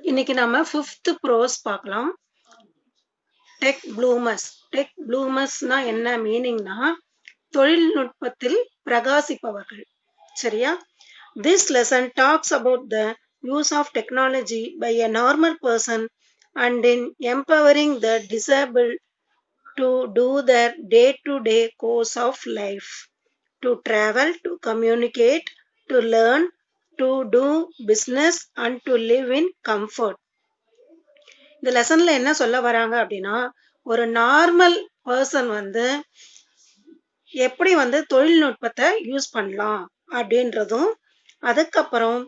இன்னைக்கு நம்ம 5th pros பார்க்கலாம். Tech bloomers. டெக் ப்ளூமர்ஸ்னா என்ன மீனிங்னா தொழில்நுட்பத்தில் பிரகாசிப்பவர்கள். சரியா? This lesson talks about the use of technology by a normal person and in empowering the disabled to do their day-to-day course of life, to travel, to communicate, to learn, to do business and to live in comfort. இந்த லெசன்ல என்ன சொல்ல வராங்க அப்படின்னா, ஒரு normal person வந்து எப்படி வந்து தொழில்நுட்பத்தை யூஸ் பண்ணலாம் அப்படின்றதும், அதுக்கப்புறம்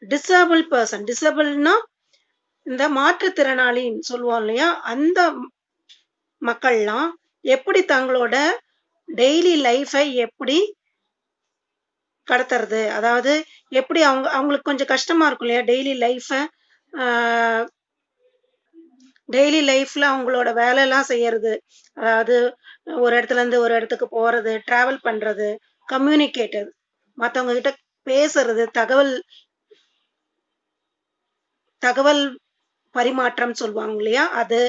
டிசேபிள் பர்சன், டிசேபிள்னா இந்த மாற்றுத்திறனாளின்னு சொல்லுவோம் இல்லையா, அந்த மக்கள்லாம் எப்படி தங்களோட டெய்லி லைஃபை எப்படி கடத்துறது, அதாவது எப்படி அவங்களுக்கு கொஞ்சம் கஷ்டமா இருக்கும் இல்லையா டெய்லி லைஃப்ல அவங்களோட வேலையெல்லாம் செய்யறது, அதாவது ஒரு இடத்துல இருந்து ஒரு இடத்துக்கு போறது, டிராவல் பண்றது, கம்யூனிகேட்டர், மற்றவங்க கிட்ட பேசுறது, தகவல் பரிமாற்றம் சொல்லுவாங்க இல்லையா அது,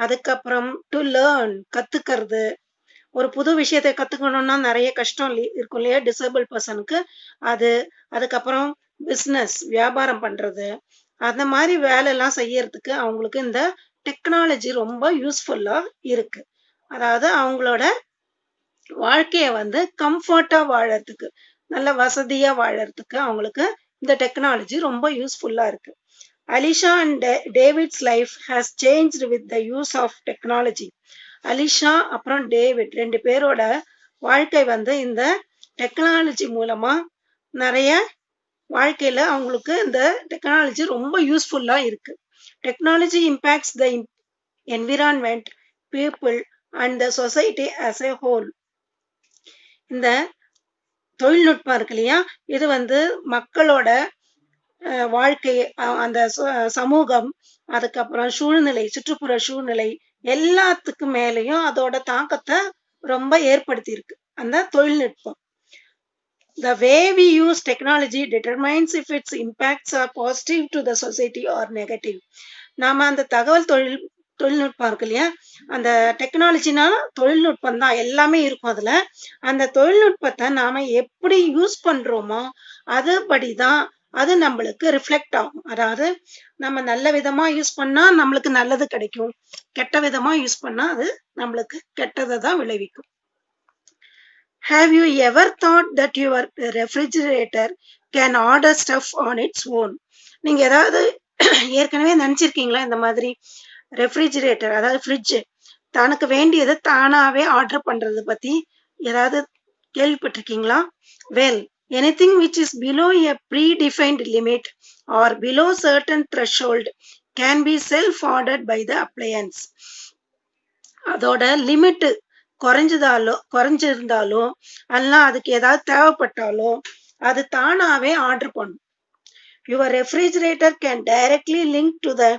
அதுக்கப்புறம் டு லேர்ன் கத்துக்கிறது, ஒரு புது விஷயத்தை கத்துக்கணும்னா நிறைய கஷ்டம் இருக்கும் இல்லையா டிசேபிள் பர்சனுக்கு அது, அதுக்கப்புறம் பிஸ்னஸ் வியாபாரம் பண்றது, அந்த மாதிரி வேலையெல்லாம் செய்யறதுக்கு அவங்களுக்கு இந்த டெக்னாலஜி ரொம்ப யூஸ்ஃபுல்லா இருக்கு. அதாவது அவங்களோட வாழ்க்கைய வந்து கம்ஃபர்ட்டா வாழறதுக்கு, நல்ல வசதியா வாழறதுக்கு அவங்களுக்கு இந்த டெக்னாலஜி ரொம்ப யூஸ்ஃபுல்லா இருக்கு. Alisha and David's life has changed with the use of technology. Alisha அப்புறம் டேவிட் ரெண்டு பேரோட வாழ்க்கை வந்து இந்த டெக்னாலஜி மூலமா நிறைய வாழ்க்கையில அவங்களுக்கு இந்த டெக்னாலஜி ரொம்ப யூஸ்ஃபுல்லா இருக்கு. Technology impacts the environment, people and the society as a whole. இந்த தொழில்நுட்பம் இருக்கு இல்லையா, இது வந்து மக்களோட வாழ்க்கை, அந்த சமூகம், அதுக்கப்புறம் சூழ்நிலை, சுற்றுப்புற சூழ்நிலை எல்லாத்துக்கு மேலேயும் அதோட தாக்கத்தை ரொம்ப ஏற்படுத்தி இருக்கு அந்த தொழில்நுட்பம். The way we use technology determines if its impacts are positive to the society or negative. நாம அந்த தொழில்நுட்பம் இருக்கு இல்லையா, அந்த டெக்னாலஜினால தொழில்நுட்பம் தான் எல்லாமே இருக்கும் அதுல. அந்த தொழில்நுட்பத்தை நாம எப்படி யூஸ் பண்றோமோ அதுபடிதான் அது நம்மளுக்கு ரிஃப்ளெக்ட் ஆகும். அதாவது நம்ம நல்ல விதமா யூஸ் பண்ணா நம்மளுக்கு நல்லது கிடைக்கும், கெட்ட விதமா யூஸ் பண்ணா அது நம்மளுக்கு கெட்டதை தான் விளைவிக்கும். Have you ever thought that your refrigerator can order stuff on its own? நீங்க ஏதாவது ஏற்கனவே நினைச்சிருக்கீங்களா இந்த மாதிரி ரெஃப்ரிஜிரேட்டர், அதாவது ஃப்ரிட்ஜ் தனக்கு வேண்டியதை தானாவே ஆர்டர் பண்றது பத்தி ஏதாவது கேள்விப்பட்டிருக்கீங்களா? Well, anything which is below a predefined limit or below certain threshold can be self-ordered by the appliance. அதோட லிமிட் குறைஞ்சிருந்தாலோ அல்ல அதுக்கு ஏதாவது தேவைப்பட்டாலோ அது தானாவே ஆர்டர் பண்ணும். Your refrigerator can directly link to the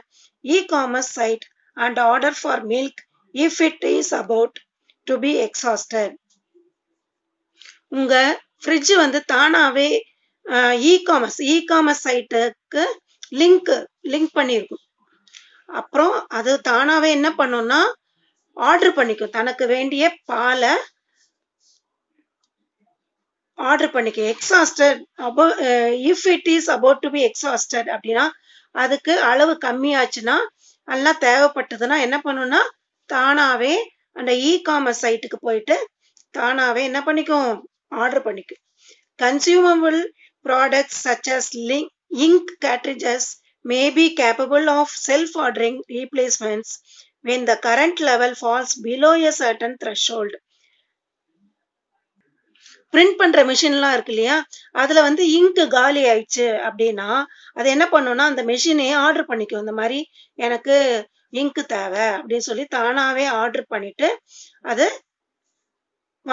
e-commerce site and order for milk if it is about to be exhausted. உங்க fridge வந்து தானாவே இ-காமர்ஸ் சைட்டுக்கு லிங்க் பண்ணியிருக்கும். அப்புறம் அது தானாவே என்ன பண்ணும்னா ஆர்டர் பண்ணிக்கும், தனக்கு வேண்டிய பாலை ஆர்டர் பண்ணிக்கும். Exhausted if it is about to be exhausted அப்படின்னா அதுக்கு அளவு கம்மியாச்சுன்னா எல்லாம் தேவைப்பட்டதுன்னா என்ன பண்ணும்னா தானாவே அந்த இ-காமர்ஸ் சைட்டுக்கு போயிட்டு தானாவே என்ன பண்ணிக்கும், ஆர்டர் பண்ணிக்கும். Consumable products such as ink cartridges may be capable of self-ordering replacements when the current level falls below a certain threshold. Print பண்ற மிஷின்லாம் இருக்கு இல்லையா, அதுல வந்து இங்க் காலி ஆயிடுச்சு அப்படின்னா அது என்ன பண்ணும்னா அந்த மெஷினே ஆர்டர் பண்ணிக்கும், இந்த மாதிரி எனக்கு இங்க் தேவை அப்படின்னு சொல்லி தானாவே ஆர்டர் பண்ணிட்டு அது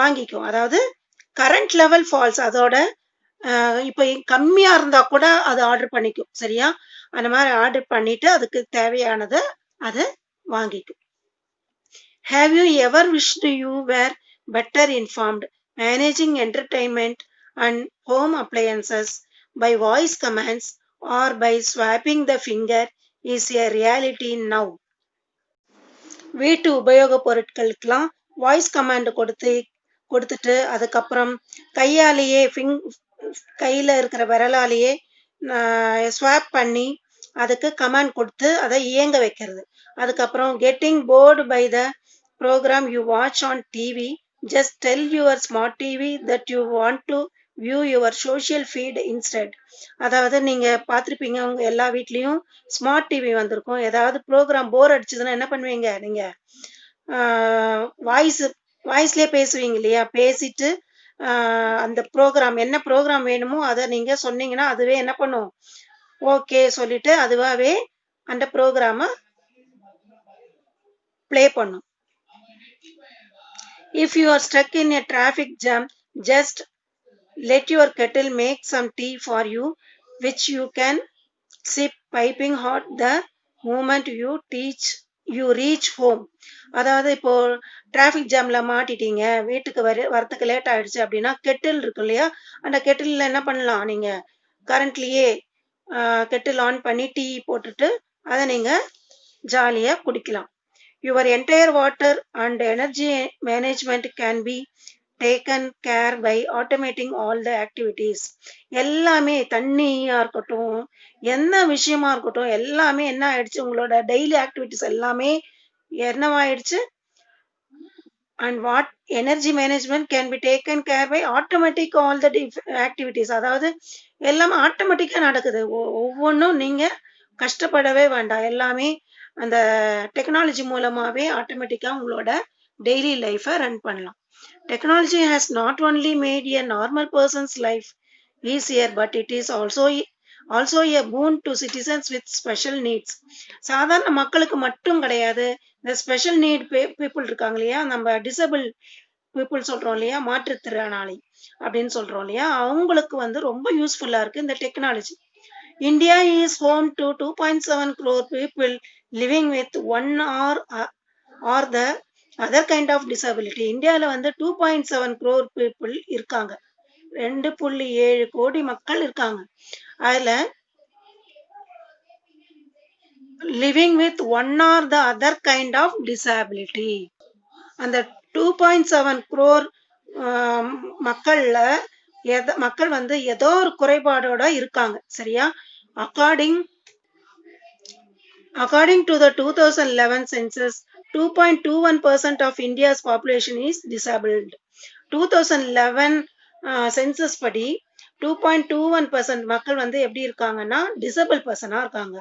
வாங்கிக்கும். அதாவது கரண்ட் லெவல் ஃபால்ஸ், அதோட இப்போ கம்மியா இருந்தா கூட அது ஆர்டர் பண்ணிக்கும். சரியா? அந்த மாதிரி ஆர்டர் பண்ணிட்டு அதுக்கு தேவையானதை அது வாங்கிக்கும். Have you ever wished you were better informed managing entertainment and home appliances by voice commands or by swapping the finger is a reality now. வீட்டு உபயோகப் பொருட்களுக்கெல்லாம் வாய்ஸ் கமாண்ட் கொடுத்துட்டு அதுக்கப்புறம் கையாலேயே கையில் இருக்கிற விரலாலேயே ஸ்வாப் பண்ணி அதுக்கு கமாண்ட் கொடுத்து அதை இயங்க வைக்கிறது. அதுக்கப்புறம் getting bored by the program you watch on TV, just tell your smart TV that you want to view your social feed instead. அதாவது நீங்கள் பார்த்துருப்பீங்க, உங்கள் எல்லா வீட்லேயும் ஸ்மார்ட் டிவி வந்திருக்கும். ஏதாவது ப்ரோக்ராம் போர் அடிச்சதுன்னா என்ன பண்ணுவீங்க, நீங்கள் வாய்ஸ்லேயே பேசுவீங்க இல்லையா? பேசிட்டு அந்த ப்ரோக்ராம் என்ன ப்ரோக்ராம் வேணுமோ அதை நீங்கள் சொன்னீங்கன்னா அதுவே என்ன பண்ணும், ஓகே சொல்லிட்டு அதுவாகவே அந்த ப்ரோக்ராமை ப்ளே பண்ணும். If you are stuck in a traffic jam, just let your kettle make some tea for you, which you can sip piping hot the moment you reach home. அதாவது இப்போ டிராஃபிக் ஜாம்ல மாட்டிட்டீங்க, வீட்டுக்கு வரத்துக்கு late ஆயிடுச்சு அப்படின்னா Kettle இருக்கு இல்லையா, அந்த கெட்டிலில் என்ன பண்ணலாம், நீங்கள் கரண்ட்லேயே கெட்டில் ஆன் பண்ணி டீ போட்டுட்டு அதை நீங்கள் ஜாலியாக குடிக்கலாம். Your entire water and energy management can be taken care by automating all the activities. எல்லாமே தண்ணியாக இருக்கட்டும், என்ன விஷயமா இருக்கட்டும், எல்லாமே என்ன ஆயிடுச்சு, உங்களோட டெய்லி ஆக்டிவிட்டீஸ் எல்லாமே என்னவாயிடுச்சு. And what energy management can be taken care by automatic all the activities. அதாவது எல்லாமே ஆட்டோமேட்டிக்காக நடக்குது. ஒவ்வொன்றும் நீங்கள் கஷ்டப்படவே வேண்டாம், எல்லாமே அந்த டெக்னாலஜி மூலமாகவே ஆட்டோமேட்டிக்காக உங்களோட டெய்லி லைஃப்பை ரன் பண்ணலாம். Technology has not only made a normal person's life easier, but it is also a boon to citizens with special needs. சாதாரண மக்களுக்கு மட்டும் கிடையாது, இந்த ஸ்பெஷல் நீட் பீப்புள் இருக்காங்க இல்லையா, நம்ம டிசபிள் பீப்புள் சொல்கிறோம் இல்லையா, மாற்றுத்திறனாளி அப்படின்னு சொல்கிறோம் இல்லையா, அவங்களுக்கு வந்து ரொம்ப யூஸ்ஃபுல்லாக இருக்குது இந்த technology. India is home to 2.7 crore people living with one or the other kind of disability. இந்தியாவில் வந்து 2.7 crore பீப்புள் இருக்காங்க, 2.7 கோடி மக்கள் இருக்காங்க. அதில் living with one or the other kind of disability. அந்த 2.7 crore மக்கள் வந்து ஏதோ ஒரு குறைபாடோட இருக்காங்க, சரியா? According to the 2011 census, 2.21% of India's population is disabled. 2011 census படி 2.21% மக்கள் வந்து எப்படி இருக்காங்கன்னா டிசபிள் பர்சனாக இருக்காங்க.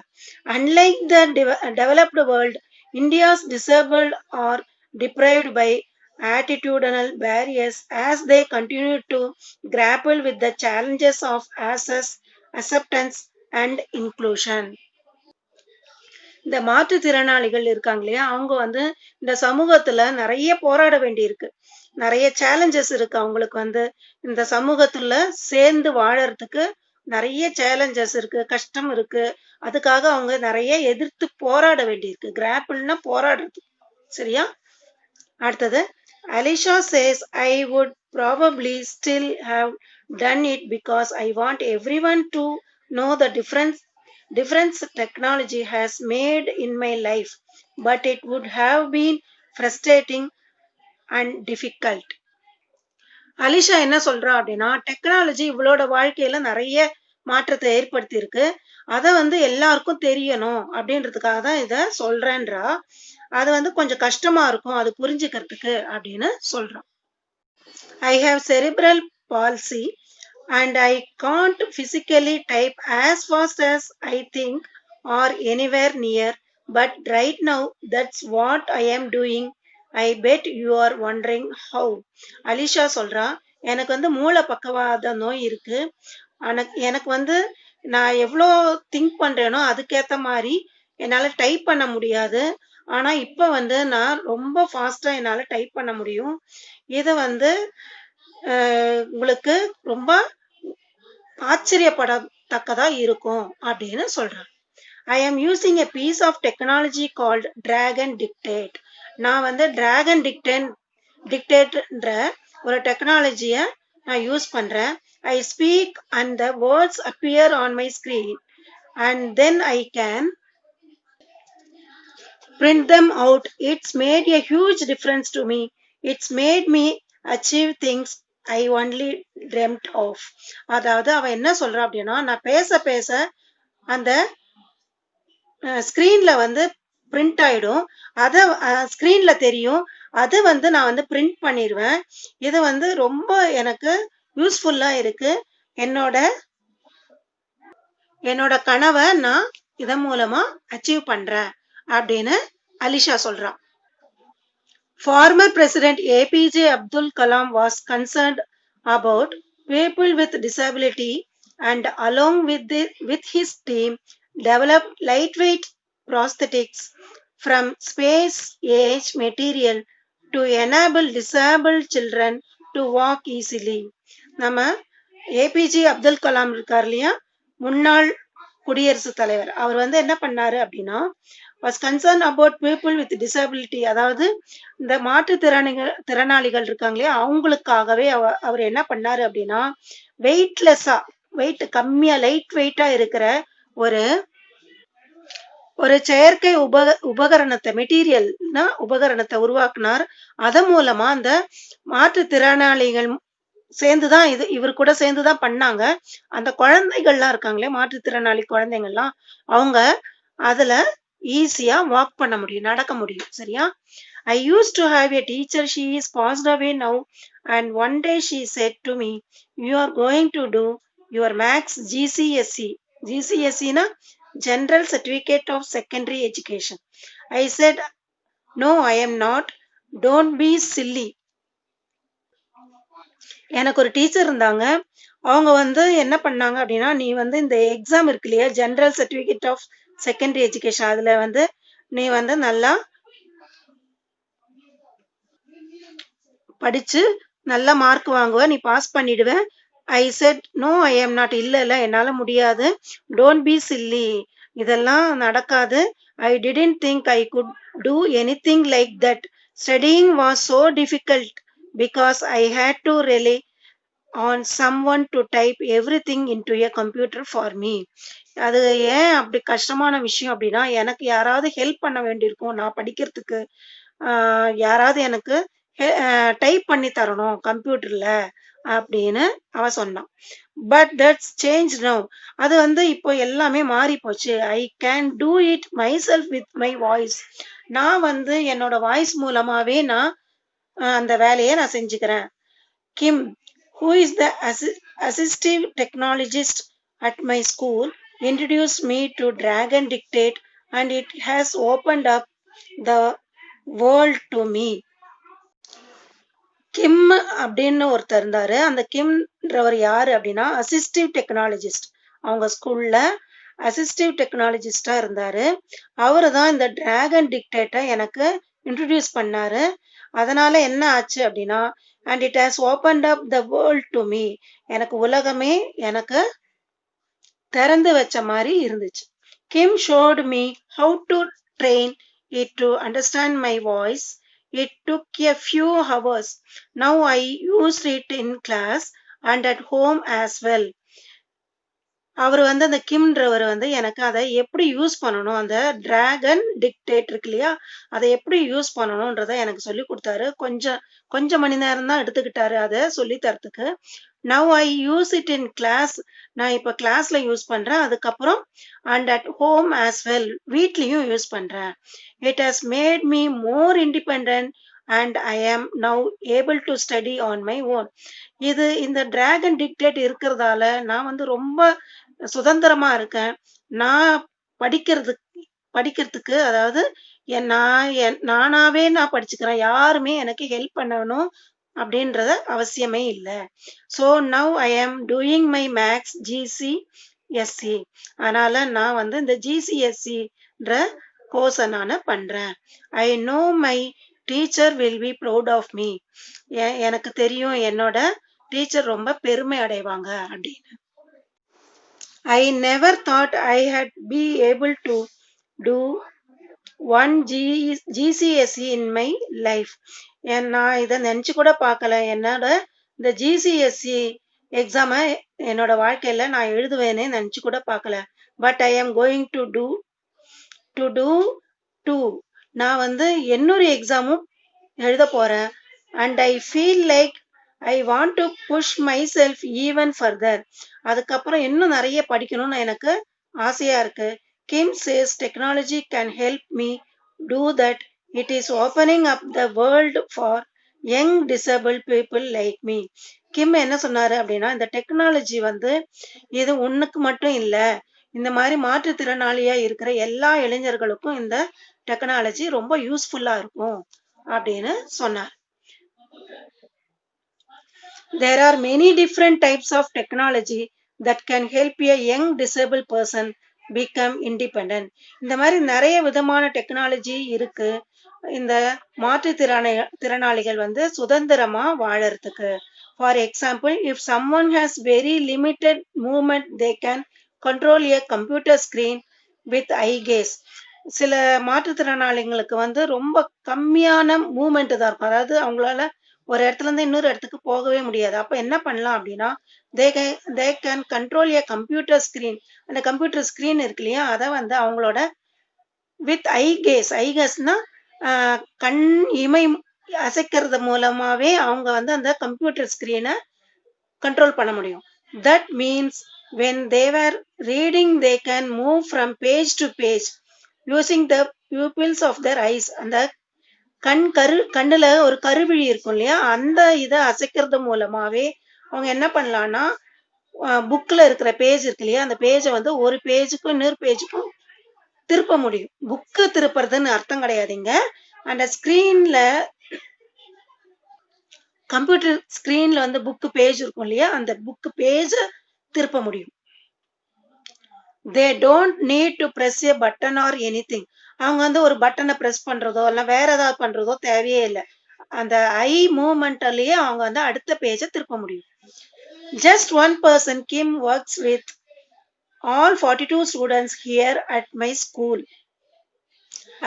Unlike the developed world, India's disabled are deprived by attitudinal barriers as they continue to grapple with the challenges of access, acceptance and inclusion. இந்த மாற்றுத்திறனாளிகள் இருக்காங்க இல்லையா, அவங்க வந்து இந்த சமூகத்துல நிறைய போராட வேண்டியிருக்கு, நிறைய சேலஞ்சஸ் இருக்கு. அவங்களுக்கு வந்து இந்த சமூகத்துல சேர்ந்து வாழறதுக்கு நிறைய சேலஞ்சஸ் இருக்கு, கஷ்டம் இருக்கு. அதுக்காக அவங்க நிறைய எதிர்த்து போராட வேண்டியிருக்கு. கிராப்பிள்னா போராடுறது, சரியா? அடுத்தது, Alisha says I would probably still have done it because I want every one to know the difference technology has made in my life, but it would have been frustrating and difficult. Alisha என்ன சொல்றா அப்படின்னா, technology இவளோட வாழ்க்கையில நிறைய மாற்றத்தை ஏற்படுத்தி இருக்கு, அதை வந்து எல்லாருக்கும் தெரியணும் அப்படின்றதுக்காக தான் இதை சொல்றேன்றா. அது வந்து கொஞ்சம் கஷ்டமா இருக்கும் அது புரிஞ்சுக்கிறதுக்கு அப்படின்னு சொல்றான். I have cerebral palsy and I can't physically type as fast as I think or anywhere near, but right now that's what I am doing. I bet you are wondering how. Alisha சொல்றா, எனக்கு வந்து மூளை பக்கவாத நோய் இருக்கு, எனக்கு வந்து நான் எவ்வளோ திங்க் பண்றேனோ அதுக்கேற்ற மாதிரி என்னால் டைப் பண்ண முடியாது, ஆனால் இப்போ வந்து நான் ரொம்ப ஃபாஸ்ட்டாக என்னால் டைப் பண்ண முடியும். இது வந்து உங்களுக்கு ரொம்ப ஆச்சரியப்படத்தக்கதா இருக்கும் அப்படின்னு சொல்றான். I am using a piece of technology called Dragon Dictate. நான் வந்து Dragon Dictateன்ற ஒரு டெக்னாலஜியை நான் யூஸ் பண்றேன். I speak and the words appear on my screen and then I can print them out. It's made a huge difference to me. It's made me achieve things I only dreamt of. அதாவது அவ என்ன சொல்றா அப்படின்னா, நான் பேச பேச அந்த ஸ்க்ரீன்ல வந்து பிரிண்ட் ஆயிடும். அத ஸ்க்ரீன்ல தெரியும். அது வந்து நான் வந்து பிரிண்ட் பண்ணிருவேன். இது வந்து ரொம்ப எனக்கு யூஸ்ஃபுல்லா இருக்கு. என்னோட என்னோட கனவை நான் இதன் மூலமா அச்சீவ் பண்றேன் அப்படின்னு அலிஷா சொல்றா. Former President APJ Abdul Kalam was concerned about people with disability and along with his team developed lightweight prosthetics from space age material to enable disabled children to walk easily. நம்ம APJ Abdul Kalam இருக்கார் இல்லையா, முன்னாள் குடியரசுத் தலைவர். அவர் வந்து என்ன பண்ணாரு அப்படின்னா, was concerned about people with disability, அதாவது இந்த திறனாளிகள் இருக்காங்க இல்லையா, அவங்களுக்காகவே அவர் என்ன பண்ணாரு அப்படின்னா, வெயிட்லெஸ்ஸா, வெயிட் கம்மியா, லைட் வெயிட்டா இருக்கிற ஒரு ஒரு செயற்கை உபகரணத்தை உபகரணத்தை உருவாக்குனார். அதன் மூலமா அந்த மாற்றுத்திறனாளிகள் சேர்ந்துதான் இவர் கூட சேர்ந்துதான் பண்ணாங்க. அந்த குழந்தைகள்லாம் இருக்காங்களே, மாற்றுத்திறனாளி குழந்தைங்கள்லாம், அவங்க அதுல ஈஸியா வாக் பண்ண முடியும், நடக்க முடியும். சரியா? I used to have a teacher. She is passed away now, and one day she said to me, you are going to do your max GCSE. GCSE na General Certificate of Secondary Education. I said, no, I am not. Don't be silly. எனக்கு ஒரு teacher இருந்தாங்க. அவங்க வந்து என்ன பண்ணாங்க அப்படின்னா, நீ வந்து இந்த எக்ஸாம் இருக்கு இல்லையா, general certificate of secondary education, அதுல வந்து நீ வந்து நல்லா படிச்சு நல்ல மார்க் வாங்குவ, நீ பாஸ் பண்ணிடுவ. I said no, I am not. இல்ல என்னால முடியாது. டோன்ட் பி சில்லி, இதெல்லாம் நடக்காது. I didn't think I could do anything like that. Studying was so difficult because I had to rely on someone to type everything into a computer for me. அது ஏன் அப்படி கஷ்டமான விஷயம் அப்படின்னா, எனக்கு யாராவது ஹெல்ப் பண்ண வேண்டியிருக்கும் நான் படிக்கிறதுக்கு. யாராவது எனக்கு டைப் பண்ணி தரணும் கம்ப்யூட்டர்ல அப்படின்னு அவ சொன்னான். But that's change now. அது வந்து இப்போ எல்லாமே மாறி போச்சு. I can do it my self with my voice. நான் வந்து என்னோட வாய்ஸ் மூலமாவே நான் அந்த வேலையை நான் செஞ்சுக்கிறேன். Kim, who is the assistive technologist at my school, introduced me to Dragon Dictate, and it has opened up the world to me. கிம் அப்படின்னு ஒருத்தர் இருந்தாரு. அந்த கிம்ன்றவர் யாரு அப்படின்னா, அசிஸ்டிவ் டெக்னாலஜிஸ்ட். அவங்க ஸ்கூல்ல அசிஸ்டிவ் டெக்னாலஜிஸ்டா இருந்தாரு. அவரு தான் இந்த டிராகன் டிக்டேட்டை எனக்கு இன்ட்ரடியூஸ் பண்ணாரு. அதனால என்ன ஆச்சு அப்படின்னா, and it has opened up the world to me. எனக்கு உலகமே எனக்கு திறந்து வச்ச மாதிரி இருந்துச்சு. Kim showed me how to train it to understand my voice. It took a few hours. Now I use it in class and at home as well. அவர் வந்து அந்த கிம்ன்றவர் வந்து எனக்கு அதை எப்படி யூஸ் பண்ணணும், அந்த டிராகன் டிக்டேட் இருக்கு இல்லையா, அதை எப்படி யூஸ் பண்ணணும்ன்றத எனக்கு சொல்லி கொடுத்தாரு. கொஞ்சம் மணி நேரம் தான் எடுத்துக்கிட்டாரு அதை சொல்லி தரத்துக்கு. Now I use it in class. நான் இப்போ கிளாஸ்ல யூஸ் பண்றேன். அதுக்கப்புறம் and at home as well, வீட்லயும் யூஸ் பண்றேன். It has made me more independent and I am now able to study on my own. இது இந்த டிராகன் டிக்டேட் இருக்கிறதால நான் வந்து ரொம்ப சுதந்திரமா இருக்கேன். நான் படிக்கிறதுக்கு அதாவது நானாவே நான் படிச்சுக்கிறேன். யாருமே எனக்கு ஹெல்ப் பண்ணணும் அப்படின்றத அவசியமே இல்லை. ஸோ நவ் ஐ ஆம் டூயிங் மை மேக்ஸ் GCSE. அதனால நான் வந்து இந்த GCSEன்ற கோர்ஸை நான் பண்றேன். I know my teacher will be proud of me. எனக்கு தெரியும் என்னோட டீச்சர் ரொம்ப பெருமை அடைவாங்க அப்படின்னு. I never thought I had be able to do one GCSE in my life. நான் இதை நினைச்சு கூட பார்க்கல. என்னோட இந்த GCSE எக்ஸாமை என்னோட வாழ்க்கையில நான் எழுதுவேனே நினைச்சு கூட பார்க்கல. But I am going to do two நான் வந்து இன்னொரு எக்ஸாமும் எழுத போறேன். And I feel like I want to push myself even further. அதுக்கப்புறம் இன்னும் நிறைய படிக்கணும்னு எனக்கு ஆசையா இருக்கு. Kim says technology can help me do that. It is opening up the world for young disable people like me. Kim என்ன சொன்னாரு அப்படின்னா, இந்த டெக்னாலஜி வந்து இது உன்னுக்கு மட்டும் இல்ல, இந்த மாதிரி மாற்றுத்திறனாளியா இருக்கிற எல்லா இளைஞர்களுக்கும் இந்த டெக்னாலஜி ரொம்ப யூஸ்ஃபுல்லா இருக்கும் அப்படின்னு சொன்னார். There are many different types of technology that can help a young disabled person become independent. இந்த மாதிரி நிறைய விதமான டெக்னாலஜி இருக்கு இந்த திறனாளிகள் வந்து சுதந்திரமா வாழறதுக்கு. For example, if someone has very limited movement, they can control a computer screen with eye gaze. சில மாற்றுத்திறனாளிகளுக்கு வந்து ரொம்ப கம்மியான மூமெண்ட் தான் இருக்கும். அதாவது அவங்களால ஒரு இடத்துல இருந்து இன்னொரு இடத்துக்கு போகவே முடியாது. அப்ப என்ன பண்ணலாம் அப்படின்னா, they can control A computer screen. அந்த கம்ப்யூட்டர் ஸ்கிரீன் இருக்கு இல்லையா, அதை வந்து அவங்களோட வித் ஐ கேஸ்னா கண் இமை அசைக்கிறது மூலமாவே அவங்க வந்து அந்த கம்ப்யூட்டர் ஸ்கிரீனை கண்ட்ரோல் பண்ண முடியும். That means when they were reading they can move from page to page using the pupils of their eyes. அந்த கண்ணுல ஒரு கருவிழி இருக்கும் இல்லையா, அந்த இதை அசைக்கிறது மூலமாவே அவங்க என்ன பண்ணலாம்னா, புக்ல இருக்கிற பேஜ் இருக்கு இல்லையா, அந்த பேஜை வந்து ஒரு பேஜுக்கும் இன்னொரு பேஜுக்கும் திருப்ப முடியும். புக்கு திருப்புறதுன்னு அர்த்தம் கிடையாதுங்க. அந்த ஸ்கிரீன்ல கம்ப்யூட்டர் ஸ்கிரீன்ல வந்து புக்கு பேஜ் இருக்கும் இல்லையா, அந்த புக்கு பேஜ திருப்ப முடியும். They don't need to press A button or anything. அவங்க வந்து ஒரு பட்டனை பிரஸ் பண்றதோ இல்ல வேற ஏதாவது பண்றதோ தேவையே இல்லை. அந்த ஐ மூவ்மெண்ட்லயே அவங்க வந்து அடுத்த பேஜை திருப்ப முடியும். Just one person Kim works with all 42 students here at my school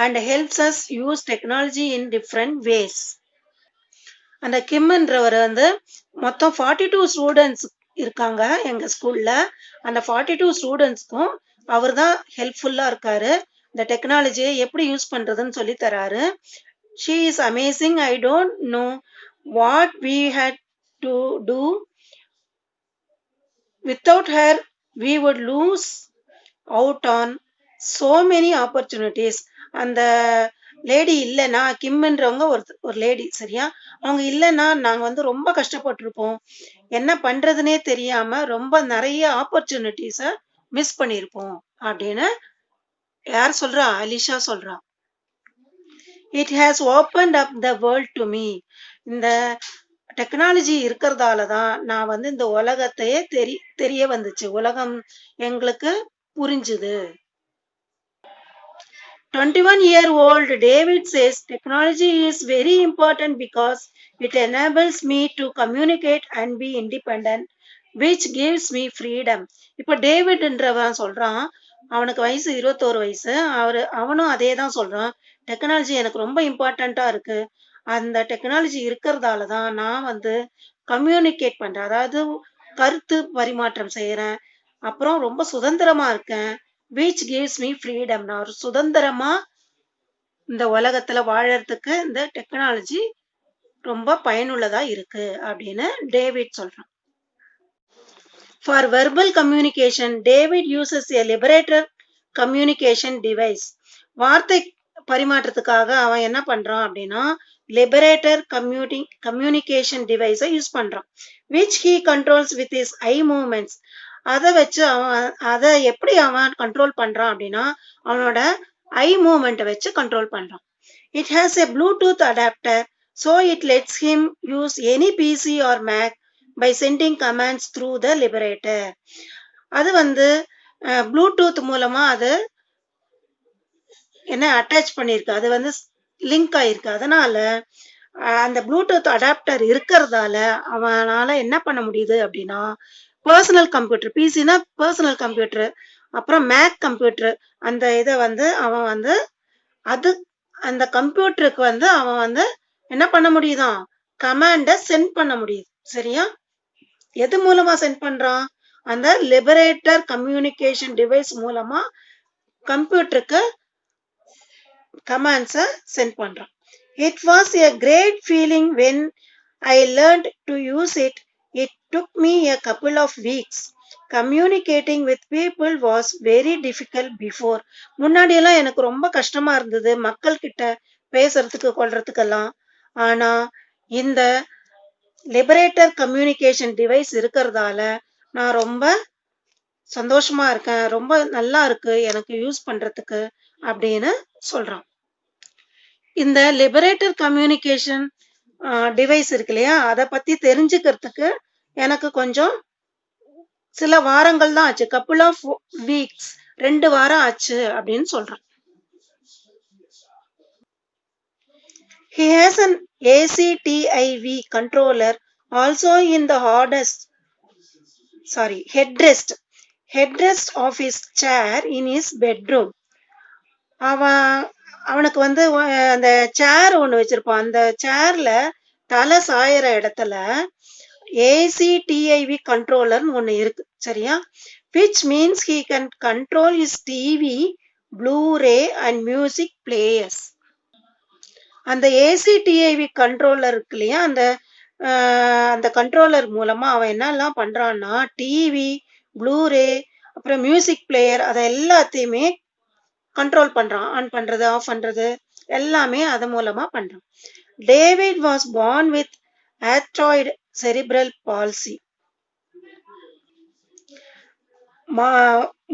and helps us use technology in different ways. அந்த கிம்ன்றவர் வந்து மொத்தம் 42 ஸ்டூடெண்ட்ஸ் இருக்காங்க எங்க ஸ்கூல்ல. அந்த 42 ஸ்டூடெண்ட்ஸ்க்கும் அவர் தான் ஹெல்ப்ஃபுல்லா இருக்காரு. இந்த டெக்னாலஜியை எப்படி யூஸ் பண்றதுன்னு சொல்லி தராரு. She is amazing. I don't know what we had to do. Without her, we would lose out on so many opportunities. அந்த லேடி இல்லைன்னா, கிம்ன்றவங்க ஒரு லேடி சரியா, அவங்க இல்லைன்னா நாங்க வந்து ரொம்ப கஷ்டப்பட்டிருப்போம். என்ன பண்றதுனே தெரியாம ரொம்ப நிறைய ஆப்பர்ச்சுனிட்டிஸ மிஸ் பண்ணியிருப்போம் அப்படின்னு யார் சொல்றா? அலிஷா சொல்றா. It has opened up the world to me. இந்த டெக்னாலஜி இருக்கிறதால தான் நான் வந்து இந்த உலகத்தையே தெரிய வந்துச்சு. உலகம் எங்களுக்கு புரிஞ்சுது. 21-year-old David says technology is very important because it enables me to communicate and be independent, which gives me freedom. இப்போ டேவிட்ன்றவன் சொல்றான், அவனுக்கு வயசு 21 வயசு. அவனும் அதே தான் சொல்றான். டெக்னாலஜி எனக்கு ரொம்ப இம்பார்ட்டண்டா இருக்கு. அந்த டெக்னாலஜி இருக்கிறதால தான் நான் வந்து கம்யூனிகேட் பண்றேன், அதாவது கருத்து பரிமாற்றம் செய்யறேன், அப்புறம் ரொம்ப சுதந்திரமா இருக்கேன். which gives me freedom. நான் ஒரு சுதந்திரமா இந்த உலகத்துல வாழறதுக்கு இந்த டெக்னாலஜி ரொம்ப பயனுள்ளதா இருக்கு அப்படின்னு டேவிட் சொல்றான். For verbal communication, David uses a liberator communication device. வார்த்தை பரிமாற்றத்துக்காக அவன் என்ன பண்றான் அப்படின்னா, லிபரேட்டர் கம்யூனிகேஷன் டிவைஸை யூஸ் பண்றான். which he controls with his eye movements. அதை வச்சு அதை எப்படி அவன் கண்ட்ரோல் பண்றான் அப்படின்னா, அவனோட ஐ மூவ்மெண்ட்டை வச்சு கண்ட்ரோல் பண்றான். It has a bluetooth adapter, so it lets him use any PC or Mac by sending commands through the liberator. அது வந்து ப்ளூடூத் மூலமா அது என்ன அட்டாச் பண்ணிருக்கு, அது வந்து லிங்க் ஆயிருக்கு. அதனால அந்த ப்ளூடூத் அடாப்டர் இருக்கிறதால அவனால என்ன பண்ண முடியுது அப்படின்னா, பர்சனல் கம்ப்யூட்டர், பிசினா பர்சனல் கம்ப்யூட்டர், அப்புறம் மேக் கம்ப்யூட்டர், அந்த இதை வந்து அவன் வந்து அந்த கம்ப்யூட்டருக்கு வந்து அவன் வந்து என்ன பண்ண முடியுதான், கமாண்டை சென்ட் பண்ண முடியுது. சரியா? எது மூலமா சென்ட் பண்றான்? அந்த லிபரேட்டர் கம்யூனிகேஷன் டிவைஸ் மூலமா கம்ப்யூட்டருக்கு கமாண்ட்ஸை சென்ட் பண்ணுறான். It was a great feeling when I learned to use it. It took me a couple of weeks. Communicating with people was very difficult before. முன்னாடியெல்லாம் எனக்கு ரொம்ப கஷ்டமா இருந்தது மக்கள் கிட்ட பேசுறதுக்கு கொள்றதுக்கெல்லாம். ஆனா இந்த லிபரேட்டர் கம்யூனிகேஷன் டிவைஸ் இருக்கிறதால நான் ரொம்ப சந்தோஷமா இருக்கேன், ரொம்ப நல்லா இருக்கு எனக்கு யூஸ் பண்றதுக்கு அப்படின்னு சொல்றான். இந்த லிபரேட்டர் கம்யூனிகேஷன் டிவைஸ் இருக்கு இல்லையா, அதை பத்தி தெரிஞ்சுக்கிறதுக்கு எனக்கு கொஞ்சம் சில வாரங்கள் தான் ஆச்சு. கப்புள் ஆஃப் வீக்ஸ், 2 வாரம் ஆச்சு அப்படின்னு சொல்றான். He has an ACTIV controller also in the headrest of his chair in his bedroom. அவனுக்கு வந்து அந்த சேர் ஒன்று வச்சிருப்பான். அந்த சேர்ல தலை சாயிற இடத்துல ACTIV கண்ட்ரோலர் ஒன்று இருக்கு, சரியா? which means he can control his TV, Blu-ray and music players. அந்த ACTIV கண்ட்ரோலர் இருக்கு இல்லையா, அந்த கண்ட்ரோலர் மூலமா அவன் என்னெல்லாம் பண்றான்னா டிவி, ப்ளூரே, அப்புறம் மியூசிக் பிளேயர் அதை எல்லாத்தையுமே கண்ட்ரோல் பண்றான். ஆன் பண்றது, ஆஃப் பண்றது எல்லாமே அது மூலமா பண்றான். David was born with atheroid cerebral palsy.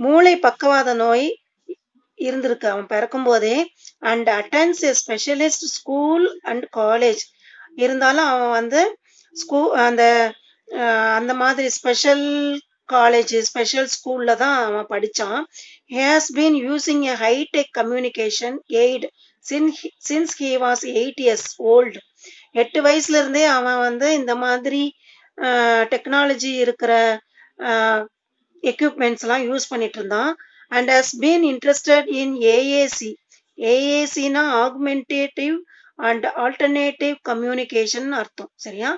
மூளை பக்கவாத நோய் இருந்திருக்கு அவன் பிறக்கும் போதே. And attends a specialist school and college. இருந்தாலும் அவன் வந்து அந்த மாதிரி ஸ்பெஷல் காலேஜ், ஸ்பெஷல் ஸ்கூல்ல தான் அவன் படிச்சான். he has been using a high tech communication aid since he was 8 years old. 8 வயசுல இருந்தே அவன் வந்து இந்த மாதிரி டெக்னாலஜி இருக்கிற எக்யூப்மெண்ட்ஸ் எல்லாம் யூஸ் பண்ணிட்டு இருந்தான். and has been interested in AAC. AACனா augmentative and alternative communication அர்த்தம், சரியா?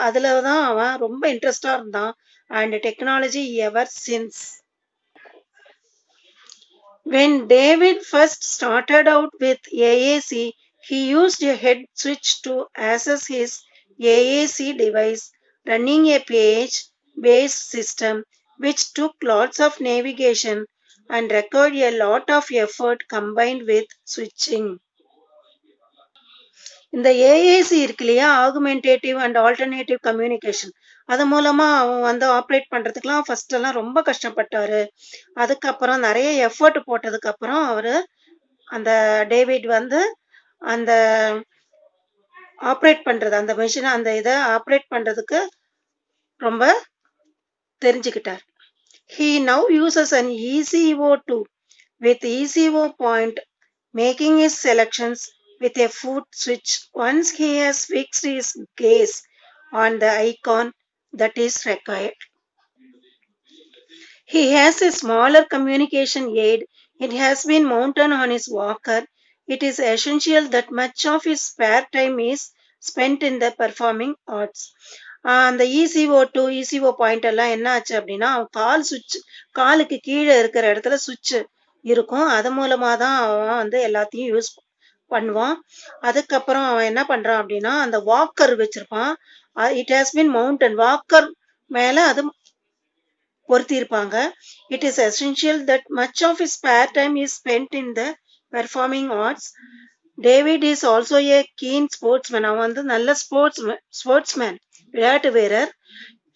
அதுல தான் அவன் ரொம்ப இன்ட்ரெஸ்டா இருந்தான். and technology ever since. When David first started out with AAC, he used a head switch to access his AAC device, running a page-based system which took lots of navigation and required a lot of effort combined with switching. இந்த AAC இருக்கு இல்லையா, ஆகுமெண்டேட்டிவ் and alternative communication, அது மூலமா அவன் வந்து operate பண்றதுக்குலாம் first எல்லாம் ரொம்ப கஷ்டப்பட்டாரு. அதுக்கப்புறம் நிறைய எஃபர்ட் போட்டதுக்கு அப்புறம் அவரு அந்த டேவிட் வந்து அந்த ஆப்ரேட் பண்றது, அந்த மெஷினை, அந்த இதை ஆப்ரேட் பண்றதுக்கு ரொம்ப தெரிஞ்சுக்கிட்டார். He now uses an ECO2 with ECO point, making his selections with a foot switch once he has fixed his gaze on the icon that is required. He has a smaller communication aid. It has been mounted on his walker. It is essential that much of his spare time is spent in the performing arts. அந்த ECO2, ECO point எல்லாம் என்ன ஆச்சு அப்படின்னா, காலுக்கு கீழே இருக்கிற இடத்துல சுவிட்ச் இருக்கும். அது மூலமா தான் அவன் வந்து எல்லாத்தையும் யூஸ் பண்ணுவான். அதுக்கப்புறம் அவன் என்ன பண்றான் அப்படின்னா, அந்த வாக்கர் வச்சிருப்பான். It has been mounted, walker மேல அது பொருத்தி இருப்பாங்க. It is essential that much of his spare time is spent in the performing arts. David is also a keen sportsman. அவன் வந்து நல்ல ஸ்போர்ட்ஸ்மேன், விளையாட்டு வீரர்.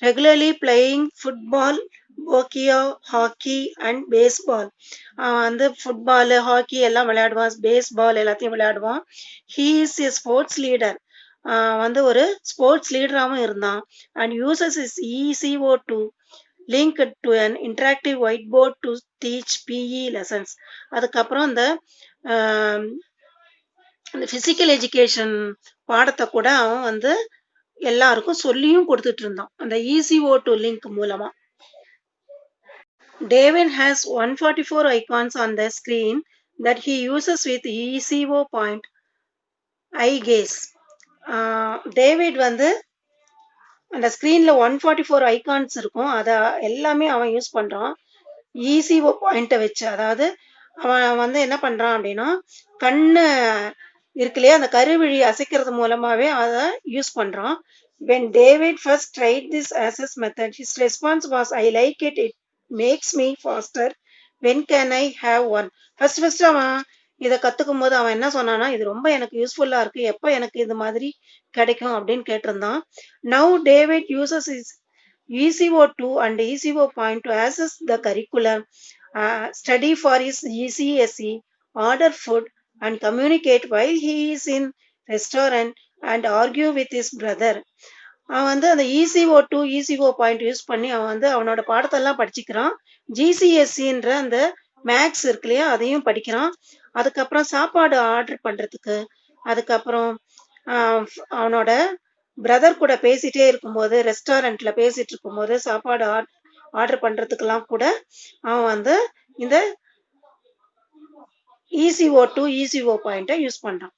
ரெகுலர்லி பிளேயிங் ஃபுட்பால், போக்கியோ, ஹாக்கி அண்ட் பேஸ்பால். அவன் வந்து ஃபுட்பால், ஹாக்கி எல்லாம் விளையாடுவான், பேஸ்பால் எல்லாத்தையும் விளையாடுவான். He is a sports leader. வந்து ஒரு ஸ்போர்ட்ஸ் லீடராகவும் இருந்தான். And uses is ECO2 linked to an interactive whiteboard to teach PE lessons. அதுக்கப்புறம் இந்த பிசிக்கல் எஜுகேஷன் பாடத்தை கூட அவன் வந்து எல்லாருக்கும் சொல்லியும் கொடுத்துட்டு இருந்தான் அந்த ECO2 லிங்க் மூலமா. David has 144 icons on the screen that he uses with ECO point eye gaze. David வந்து அந்த ஸ்க்ரீன்ல 144 ஐகான்ஸ் இருக்கும், அதை எல்லாமே அவன் யூஸ் பண்றான் ECO பாயிண்ட்டை வச்சு. அதாவது அவன் வந்து என்ன பண்றான் அப்படின்னா, கண்ணு இருக்கு இல்லையா, அந்த கருவிழி அசைக்கிறது மூலமாவே அத யூஸ் பண்றான். When David first tried this access method, his response was, "I like it. It makes me faster. When can I have one?" First அவன் இத கத்துக்கும்போது அவன் என்ன சொன்னான்னா, "இது ரொம்ப எனக்கு யூஸ்ஃபுல்லா இருக்கு. எப்ப எனக்கு இது மாதிரி கிடைக்கும்?" அப்படின்னு கேட்டிருந்தான். Now David uses his ECO2 and ECO point to access the curriculum, study for his GCSE, order food, and communicate while he is in restaurant and argue with his brother. அவன் வந்து அந்த ECO2, ECO பாயிண்ட் யூஸ் பண்ணி அவன் வந்து அவனோட பாடத்தெல்லாம் படிச்சுக்கிறான். GCSEன்ற அந்த maths இருக்கு இல்லையா, அதையும் படிக்கிறான். அதுக்கப்புறம் சாப்பாடு ஆர்டர் பண்றதுக்கு, அதுக்கப்புறம் அவனோட பிரதர் கூட பேசிட்டே இருக்கும்போது, ரெஸ்டாரண்ட்ல பேசிட்டு இருக்கும்போது, சாப்பாடு ஆர்டர் பண்றதுக்கெல்லாம் கூட அவன் வந்து இந்த ECO2, ECO பாயிண்ட்டை யூஸ் பண்றான்.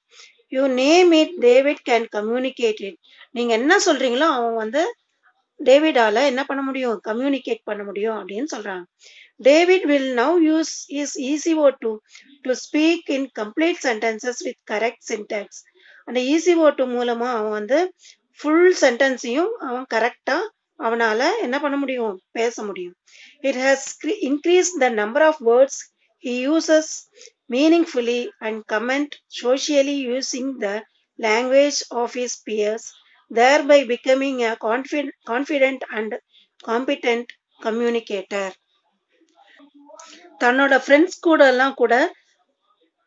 You name it, David can communicate it. நீங்க என்ன சொல்றீங்களோ அவன் வந்து டேவிடால என்ன பண்ண முடியும், கம்யூனிகேட் பண்ண முடியும் அப்படின்னு சொல்றாங்க. David will now use is ECO2 to speak in complete sentences with correct syntax. அந்த ECO2 மூலமா அவன் வந்து ஃபுல் சென்டென்ஸையும் அவன் கரெக்டா அவனால என்ன பண்ண முடியும், பேச முடியும். It has increased the number of words he uses meaningfully and comment socially using the language of his peers, thereby becoming a confident and competent communicator. தன்னோட ஃப்ரெண்ட்ஸ் கூட எல்லாம் கூட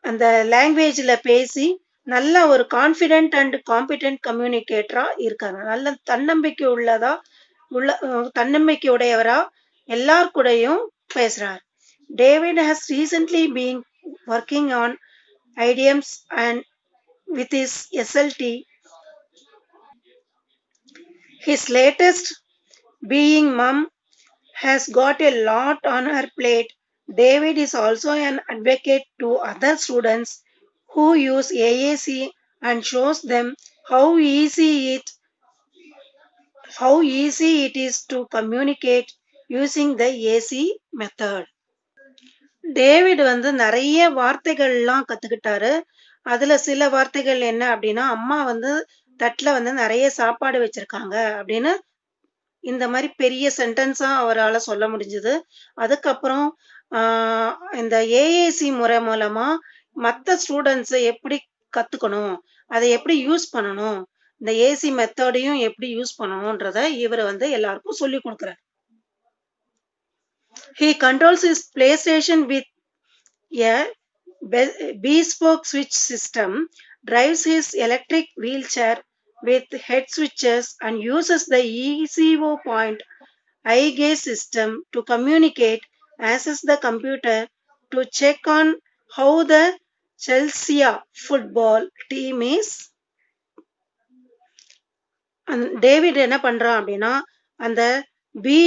அந்த லாங்குவேஜ்ல பேசி நல்ல ஒரு கான்ஃபிடென்ட் அண்ட் காம்பிடென்ட் கம்யூனிகேட்டரா இருக்காங்க. நல்ல தன்னம்பிக்கை உடையவரா எல்லார் கூடயும் பேசுறார். David has recently been working on idioms and with his SLT. His latest, being mum, has got a lot on her plate. David is also an advocate to other students who use AAC and shows them how easy it is to communicate using the AC method. David வந்து நிறைய வார்த்தைகள்லாம் கத்துக்கிட்டாரு. அதுல சில வார்த்தைகள் என்ன அப்படின்னா, அம்மா வந்து தட்டுல வந்து நிறைய சாப்பாடு வச்சிருக்காங்க அப்படின்னு இந்த மாதிரி பெரிய சென்டென்ஸா அவரால சொல்ல முடிஞ்சது. அதுக்கப்புறம் இந்த ஏஏசி முறை மூலமா மத்த ஸ்டூடெண்ட்ஸ் எப்படி கத்துக்கணும், அதை எப்படி யூஸ் பண்ணணும், இந்த ஏசி மெத்தடையும் எப்படி யூஸ் பண்ணணும்ன்றத இவர் வந்து எல்லாருக்கும் சொல்லி கொடுக்குறார். He controls his PlayStation with a bespoke switch system, drives his electric wheelchair with head switches, and uses the ECO point eye gaze system to communicate, access the computer to check on how the Chelsea football team is. David என்ன பண்றான் அப்படின்னா, அந்த B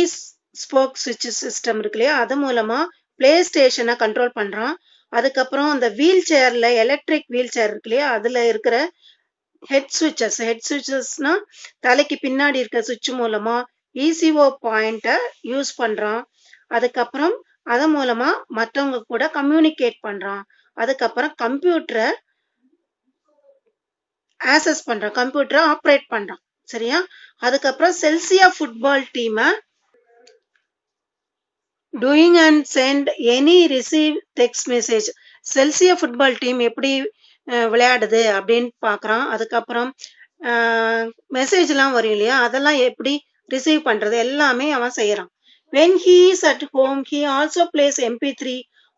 spoke சுவிட்ச் system இருக்கு இல்லையா, அது மூலமா play ஸ்டேஷனை கண்ட்ரோல் பண்றான். அதுக்கப்புறம் அந்த வீல் சேர்ல எலக்ட்ரிக் வீல் சேர் இருக்கு இல்லையா, அதுல இருக்கிற ஹெட் சுவிச்சஸ்னா தலைக்கு பின்னாடி இருக்க சுவிட்ச் மூலமா ECO பாயிண்ட யூஸ் பண்றான். அதுக்கப்புறம் அது மூலமா மற்றவங்க கூட கம்யூனிகேட் பண்றான். அதுக்கப்புறம் கம்ப்யூட்டரை ஆக்சஸ் பண்றான், கம்ப்யூட்டரை ஆப்ரேட் பண்றான். சரியா? அதுக்கப்புறம் செல்சியா ஃபுட்பால் டீமை doing and send any receive text message. Chelsea football team எப்படி விளையாடுது அப்படின்னு பார்க்குறான். அதுக்கப்புறம் மெசேஜ்லாம் வரும் இல்லையா, அதெல்லாம் எப்படி ரிசீவ் பண்றது எல்லாமே அவன் செய்யறான். When he is at home, he also plays MP3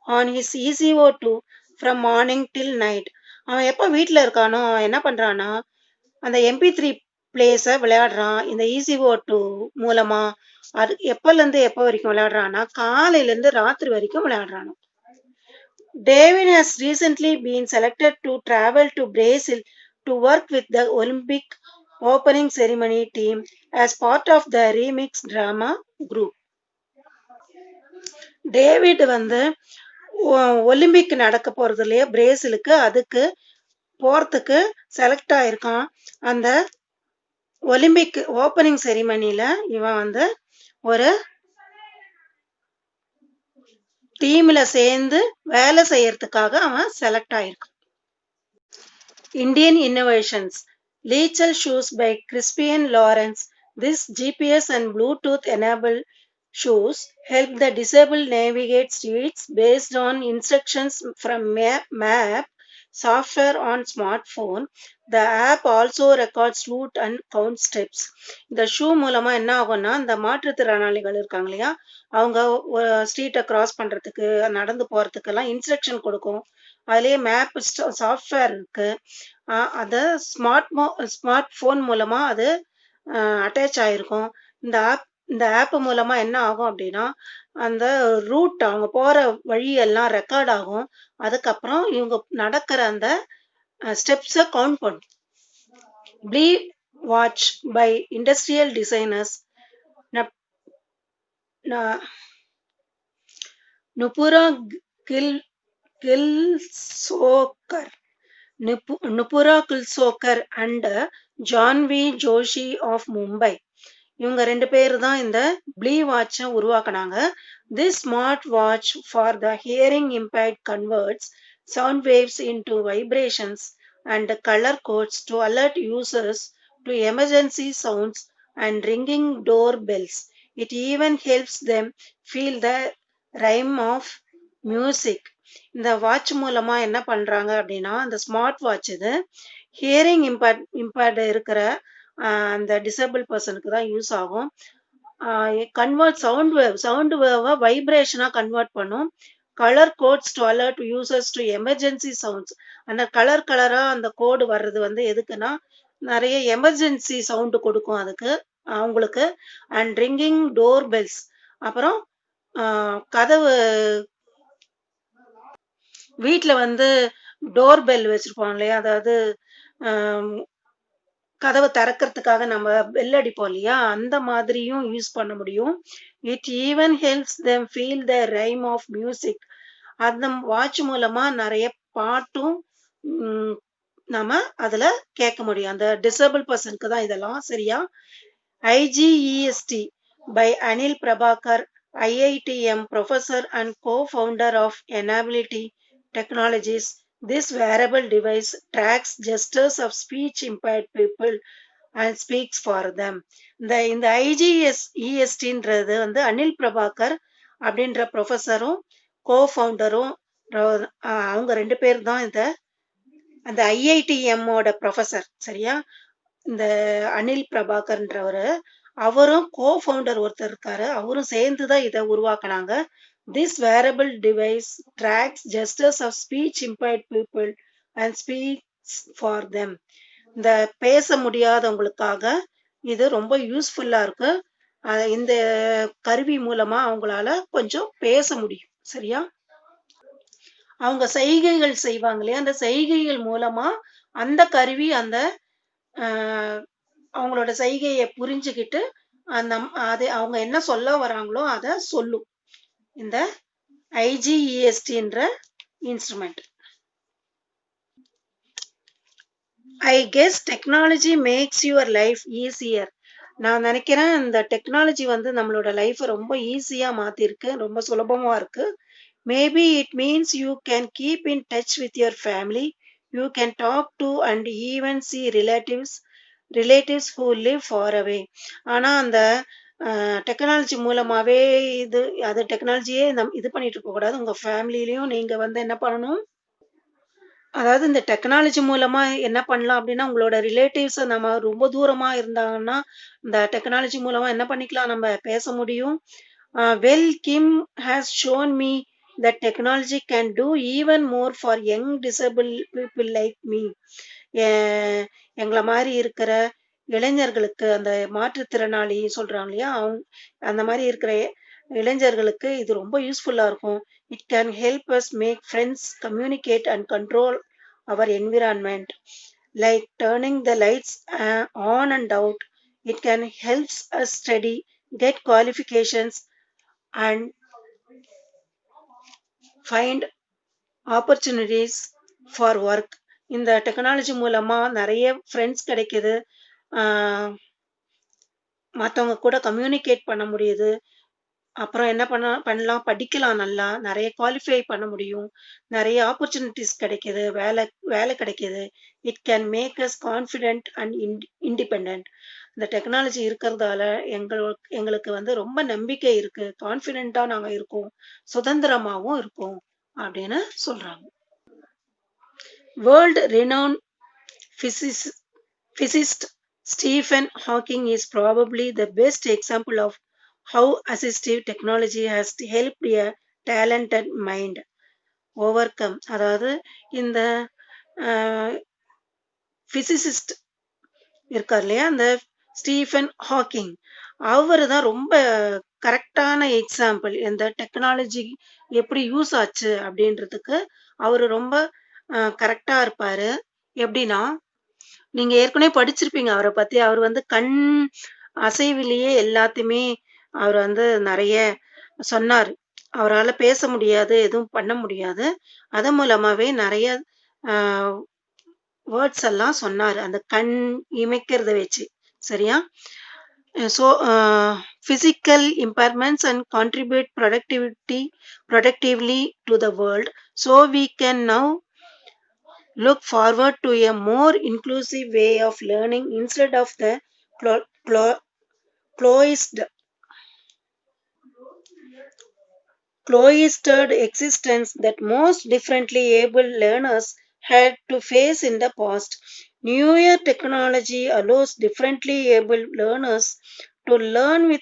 on his ECO2 from morning till night. அவன் எப்போ வீட்டில் இருக்கானோ அவன் என்ன பண்றான்னா, அந்த MP3 பிளேஸை விளையாடுறான். இந்த ECO2 மூலமா அது எப்போலேருந்து எப்போ வரைக்கும் விளையாடுறான்னா, காலையிலேருந்து ராத்திரி வரைக்கும் விளையாடுறான். David has recently been selected to travel to Brazil to work with the Olympic opening ceremony team as part of the remix drama group. David வந்து ஒலிம்பிக் நடக்க போறது இல்லையா பிரேசிலுக்கு, அதுக்கு போறதுக்கு செலக்ட் ஆயிருக்கான். அந்த ஒலிம்பிக் ஓப்பனிங் செரிமனில இவன் வந்து ஒரு டீம்ல சேர்ந்து வேலை செய்யறதுக்காக அவன் select ஆயிருக்கான். Indian innovations. Lethal shoes by Crispian Lawrence. This GPS and Bluetooth enabled shoes help the disabled navigate streets based on instructions from map software on smartphone. The app also records route and count steps. இந்த shoe மூலமா என்ன ஆகும்னா இந்த மாற்றுத்திறனாளிகள் இருக்காங்க இல்லையா, அவங்க ஸ்ட்ரீட்டை cross பண்றதுக்கு நடந்து போறதுக்கெல்லாம் இன்ஸ்ட்ரக்ஷன் கொடுக்கும். அதுலயே மேப் சாஃப்ட்வேர் இருக்கு. அதை ஸ்மார்ட் ஃபோன் மூலமா அது அட்டாச் ஆயிருக்கும். இந்த ஆப் மூலமா என்ன ஆகும் அப்படின்னா, அந்த ரூட் அவங்க போற வழியெல்லாம் ரெக்கார்ட் ஆகும். அதுக்கப்புறம் இவங்க நடக்கிற அந்த ஸ்டெப்ஸை கவுண்ட் பண்ணும். Blee watch by industrial designers. Nupura Kilsokar and John V Joshi of Mumbai, இவங்க 2 பேர் தான் இந்த ப்ளீ வாட்சை உருவாக்குனாங்க. This smart watch for the hearing impaired converts sound waves into vibrations and colour codes to alert users to emergency sounds and ringing doorbells. It even helps them feel the rhyme of music. இந்த watch மூலமா என்ன பண்றாங்க அப்படின்னா, இந்த smart watch இது hearing impaired இருக்கிற அந்த disable பர்சனுக்கு தான் யூஸ் ஆகும். கன்வெர்ட் சவுண்ட் வேவை வைப்ரேஷனா கன்வெர்ட் பண்ணும். Colour codes to alert users to emergency sounds. அந்த கலரா அந்த கோடு வர்றது வந்து எதுக்குன்னா, நிறைய எமர்ஜென்சி சவுண்டு கொடுக்கும் அதுக்கு அவங்களுக்கு. அண்ட் ரிங்கிங் டோர் பெல்ஸ், அப்புறம் கதவு வீட்டில் வந்து டோர் பெல் வச்சிருப்போம் இல்லையா, அதாவது கதவை திறக்கிறதுக்காக நம்ம பெல் அடிப்போம் இல்லையா, அந்த மாதிரியும் யூஸ் பண்ண முடியும். It even helps them feel the rhyme of music. அந்த வாட்ச் மூலமா நிறைய பாட்டும் நம்ம அதுல கேட்க முடியும். அந்த டிசேபிள் பர்சனுக்கு தான் இதெல்லாம். சரியா? IGEST by Anil Prabhakar, IITM professor and co-founder of Enability Technologies. This wearable device tracks gestures of speech impaired people and speaks for them. இந்த IGESTன்றது வந்து அனில் பிரபாகர் அப்படின்ற ப்ரொஃபஸரும் கோ-ஃபவுண்டரும் அவங்க 2 பேர் தான் அந்த IITM-ஓட ப்ரொஃபஸர். சரியா? இந்த அனில் பிரபாகர்ன்றவர், அவரும் கோ-ஃபவுண்டர் ஒருத்தர் இருக்காரு, அவரும் சேர்ந்து தான் இதை உருவாக்குனாங்க. This wearable device tracks gestures of speech impaired people and speaks for them. இந்த பேச முடியாதவங்களுக்காக இது ரொம்ப யூஸ்ஃபுல்லா இருக்கு. இந்த கருவி மூலமா அவங்களால கொஞ்சம் பேச முடியும். சரியா? அவங்க செய்கைகள் செய்வாங்க இல்லையா, அந்த செய்கைகள் மூலமா அந்த கருவி அந்த அவங்களோட செய்கையை புரிஞ்சுக்கிட்டு அது அவங்க என்ன சொல்ல வராங்களோ அதை சொல்லும் இந்த IGESTன்ற instrument. I guess technology makes your life easier. நான் நினைக்கிறேன் இந்த டெக்னாலஜி வந்து நம்மளோட லைஃப்பை ரொம்ப ஈஸியா மாத்திருக்கு, ரொம்ப சுலபமா இருக்கு. Maybe it means you can keep in touch with your family, you can talk to and even see relatives who live far away. ஆனா அந்த டெக்னாலஜி மூலமாவே அது டெக்னாலஜியே இது பண்ணிட்டு இருக்க கூடாது. உங்க ஃபேமிலிலையும் நீங்க வந்து என்ன பண்ணணும், அதாவது இந்த டெக்னாலஜி மூலமா என்ன பண்ணலாம் அப்படின்னா, உங்களோட ரிலேட்டிவ்ஸ் நம்ம ரொம்ப தூரமா இருந்தாங்கன்னா இந்த டெக்னாலஜி மூலமா என்ன பண்ணிக்கலாம், நம்ம பேச முடியும். Well Kim has shown me that technology can do even more for young disabled people like me. எங்களை மாதிரி இருக்கிற இளைஞர்களுக்கு, அந்த மாற்றுத்திறனாளி சொல்றாங்க இல்லையா, அந்த மாதிரி இருக்கிற இளைஞர்களுக்கு இது ரொம்ப யூஸ்ஃபுல்லா இருக்கும். It can help us make friends, communicate and control our environment, like turning the lights on and out. It can helps us study, get qualifications and find opportunities for work. இந்த டெக்னாலஜி மூலமா நிறைய friends கிடைக்குது, மற்றவங்க கூட communicate பண்ண முடியுது, அப்புறம் என்ன பண்ணலாம், படிக்கலாம் நல்லா. நெறைய குவாலிஃபை பண்ண முடியும். நெறைய ஆப்பர்ச்சுனிட்டீஸ் கிடைக்குது. வேலை கிடைக்குது. It can make us confident and independent. இந்த டெக்னாலஜி இருக்கிறதால எங்களுக்கு வந்து ரொம்ப நம்பிக்கை இருக்கு. கான்ஃபிடென்ட்டா நாங்க இருக்கோம். சுதந்திரமாவும் இருக்கோம். அப்படின்னு சொல்றாங்க. World renowned physicist physicist Stephen Hawking is probably the best example of how assistive technology has helped a talented mind overcome. அதாவது இந்த பிசிசிஸ்ட் இருக்கார் இல்லையா, அந்த ஸ்டீஃபன் ஹாக்கிங், அவரு தான் ரொம்ப கரெக்டான எக்ஸாம்பிள். இந்த டெக்னாலஜி எப்படி யூஸ் ஆச்சு அப்படின்றதுக்கு அவரு ரொம்ப கரெக்டா இருப்பாரு. எப்படின்னா, நீங்க ஏற்கனவே படிச்சிருப்பீங்க அவர பத்தி. அவர் வந்து கண் அசைவிலேயே எல்லாத்தையுமே அவர் வந்து நெறைய சொன்னாரு. அவரால பேச முடியாது, எதுவும் பண்ண முடியாது. அதன் மூலமாவே நெறைய அ வேர்ட்ஸ் எல்லாம் சொன்னாரு. அந்த கண் இமைக்கிறத வச்சு. சரியா? Physical impairments and contribute productively to the world. So we can now look forward to a more inclusive way of learning instead of the clo- clo- cloised cloistered existence that most differently able learners had to face in the past. Newer technology allows differently able learners to learn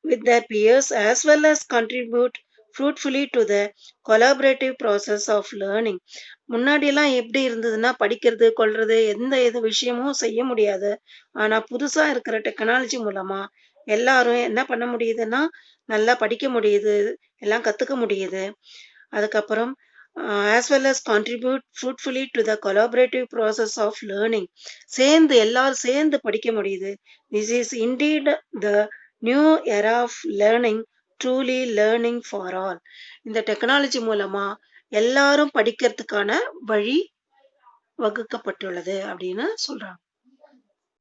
with their peers as well as contribute fruitfully to the collaborative process of learning. முன்னாடிலாம் எப்படி இருந்ததுன்னா, படிக்கிறது, கொல்றது எந்த விஷயமும் செய்ய முடியாது. ஆனா புதுசா இருக்கிற டெக்னாலஜி மூலமா எல்லாரும் என்ன பண்ண முடியுதுன்னா, நல்லா படிக்க முடியுது. எல்லாம் கத்துக்க முடியுது. அதுக்கப்புறம் as well as contribute fruitfully to the collaborative process of learning. எல்லாரும் சேர்ந்து படிக்க முடியுது. This is indeed the new era of learning, truly learning for all. இந்த டெக்னாலஜி மூலமா எல்லாரும் படிக்கிறதுக்கான வழி வகுக்கப்பட்டுள்ளது அப்படின்னு சொல்றாங்க.